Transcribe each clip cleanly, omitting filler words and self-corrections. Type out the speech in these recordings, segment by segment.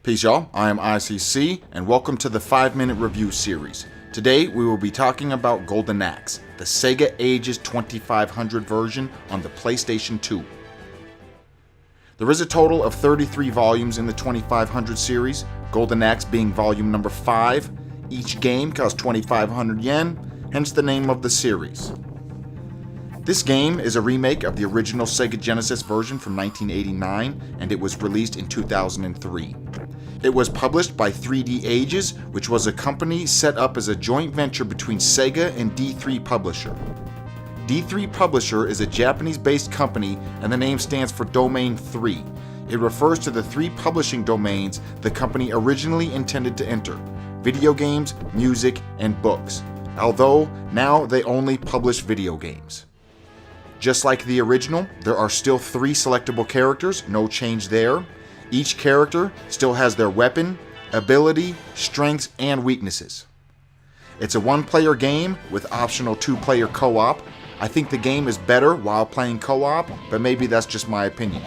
Peace, y'all. I am ICC, and welcome to the 5-minute review series. Today, we will be talking about Golden Axe, the Sega Ages 2500 version on the PlayStation 2. There is a total of 33 volumes in the 2500 series, Golden Axe being volume number 5. Each game costs 2,500 yen, hence the name of the series. This game is a remake of the original Sega Genesis version from 1989, and it was released in 2003. It was published by 3D Ages, which was a company set up as a joint venture between Sega and D3 Publisher. D3 Publisher is a Japanese-based company, and the name stands for Domain 3. It refers to the 3 publishing domains the company originally intended to enter: video games, music, and books, although now they only publish video games. Just like the original, there are still 3 selectable characters, no change there. Each character still has their weapon, ability, strengths, and weaknesses. It's a 1-player game with optional 2-player co-op. I think the game is better while playing co-op, but maybe that's just my opinion.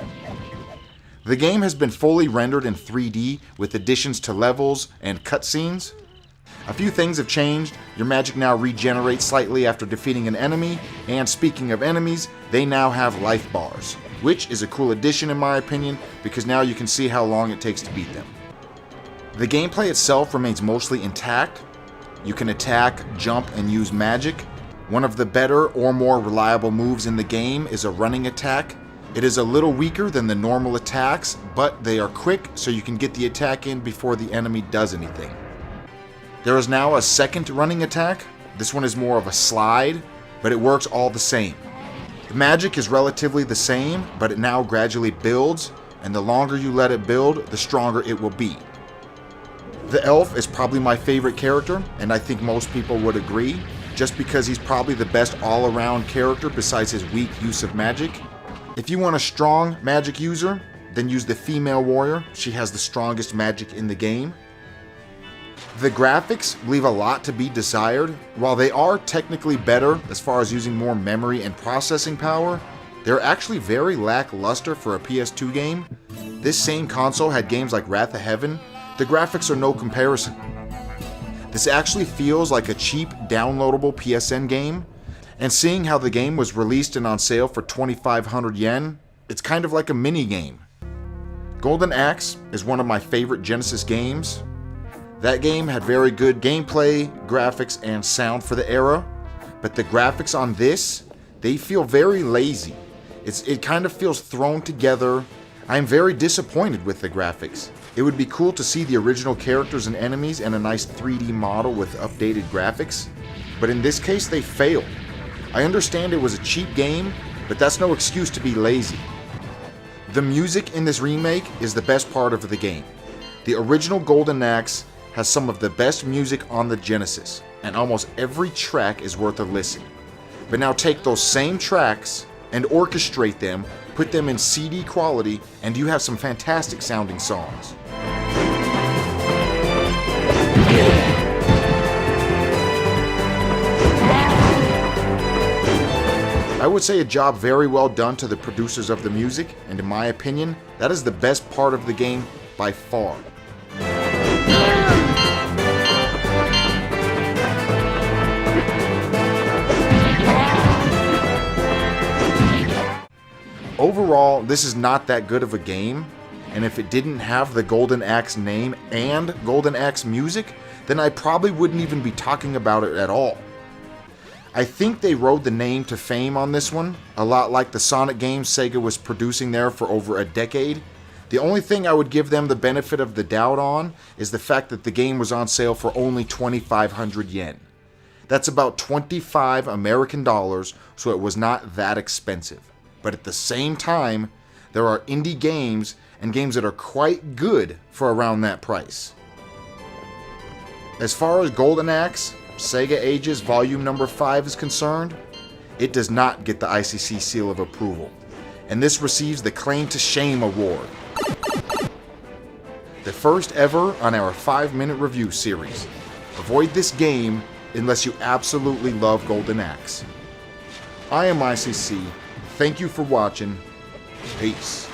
The game has been fully rendered in 3D with additions to levels and cutscenes. A few things have changed. Your magic now regenerates slightly after defeating an enemy, and speaking of enemies, they now have life bars, which is a cool addition in my opinion, because now you can see how long it takes to beat them. The gameplay itself remains mostly intact. You can attack, jump, and use magic. One of the better or more reliable moves in the game is a running attack. It is a little weaker than the normal attacks, but they are quick, so you can get the attack in before the enemy does anything. There is now a second running attack. This one is more of a slide, but it works all the same. The magic is relatively the same, but it now gradually builds, and the longer you let it build, the stronger it will be. The elf is probably my favorite character, and I think most people would agree, just because he's probably the best all-around character besides his weak use of magic. If you want a strong magic user, then use the female warrior. She has the strongest magic in the game. The graphics leave a lot to be desired. While they are technically better as far as using more memory and processing power, they're actually very lackluster for a PS2 game. This same console had games like Wrath of Heaven. The graphics are no comparison. This actually feels like a cheap downloadable PSN game, and seeing how the game was released and on sale for 2,500 yen, it's kind of like a mini game. Golden Axe is one of my favorite Genesis games. That game had very good gameplay, graphics, and sound for the era, but the graphics on this, they feel very lazy. It kind of feels thrown together. I'm very disappointed with the graphics. It would be cool to see the original characters and enemies and a nice 3D model with updated graphics, but in this case they failed. I understand it was a cheap game, but that's no excuse to be lazy. The music in this remake is the best part of the game. The original Golden Axe has some of the best music on the Genesis, and almost every track is worth a listen. But now take those same tracks and orchestrate them, put them in CD quality, and you have some fantastic sounding songs. I would say a job very well done to the producers of the music, and in my opinion, that is the best part of the game by far. Overall, this is not that good of a game, and if it didn't have the Golden Axe name and Golden Axe music, then I probably wouldn't even be talking about it at all. I think they rode the name to fame on this one, a lot like the Sonic games Sega was producing there for over a decade. The only thing I would give them the benefit of the doubt on is the fact that the game was on sale for only 2,500 yen. That's about 25 American dollars, so it was not that expensive. But at the same time, there are indie games and games that are quite good for around that price. As far as Golden Axe, Sega Ages Volume Number 5 is concerned, it does not get the ICC seal of approval, and this receives the Claim to Shame award. The first ever on our 5-minute review series. Avoid this game unless you absolutely love Golden Axe. I am ICC. Thank you for watching. Peace.